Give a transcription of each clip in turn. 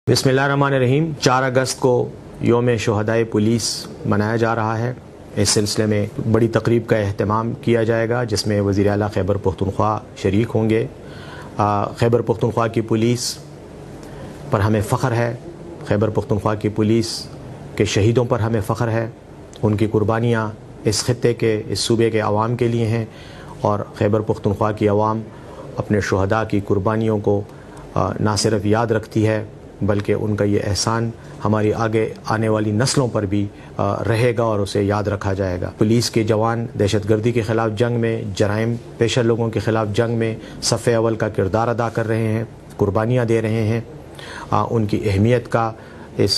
बिस्मिल्लाहिर्रहमानिर्रहीम। 4 अगस्त को योम शहदाए पुलिस मनाया जा रहा है। इस सिलसिले में बड़ी तकरीब का अहतमाम किया जाएगा जिसमें वज़ीर आला खैबर पख्तूनख्वा शरीक होंगे। खैबर पख्तूनख्वा की पुलिस पर हमें फ़ख्र है। खैबर पख्तूनख्वा की पुलिस के शहीदों पर हमें फ़ख्र है। उनकी कुर्बानियाँ इस खित्ते के, इस सूबे के अवाम के लिए हैं और खैबर पख्तूनख्वा की अवाम अपने शुहदा की कुर्बानियों को ना सिर्फ याद रखती है बल्कि उनका ये एहसान हमारी आगे आने वाली नस्लों पर भी रहेगा और उसे याद रखा जाएगा। पुलिस के जवान दहशतगर्दी के ख़िलाफ़ जंग में, जराइम पेशा लोगों के ख़िलाफ़ जंग में सफ़े अव्वल का किरदार अदा कर रहे हैं, कुर्बानियाँ दे रहे हैं। उनकी अहमियत का इस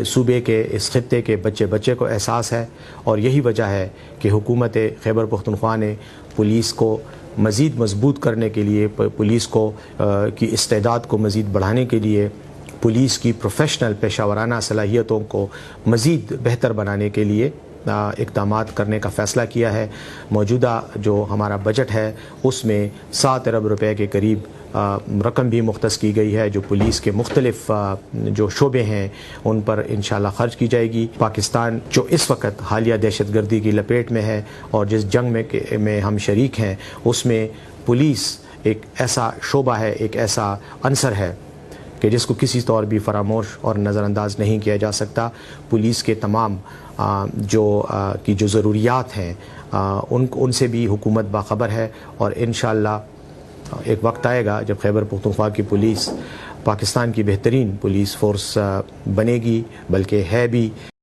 सूबे के, इस खित्ते के बच्चे बच्चे को एहसास है और यही वजह है कि हुकूमत खैबर पख्तूनख्वा ने पुलिस को मज़ीद मजबूत करने के लिए, पुलिस को की इस्तेदाद को मज़ीद बढ़ाने के लिए, पुलिस की प्रोफेशनल पेशावराना सलाहियतों को मज़ीद बेहतर बनाने के लिए इक़दामात करने का फ़ैसला किया है। मौजूदा जो हमारा बजट है उसमें 7 अरब रुपए के करीब रकम भी मुख्तस की गई है जो पुलिस के मुख्तलिफ जो शोबे हैं उन पर इंशाल्लाह ख़र्च की जाएगी। पाकिस्तान जो इस वक्त हालिया दहशतगर्दी की लपेट में है और जिस जंग में हम शरीक हैं उसमें पुलिस एक ऐसा शोबा है, एक ऐसा अंसर है कि जिसको किसी तौर भी फरामोश और नज़रअंदाज नहीं किया जा सकता। पुलिस के तमाम जो ज़रूरियात हैं उनसे भी हुकूमत बाखबर है और इंशाअल्लाह एक वक्त आएगा जब खैबर पख्तूनख्वा की पुलिस पाकिस्तान की बेहतरीन पुलिस फ़ोर्स बनेगी, बल्कि है भी।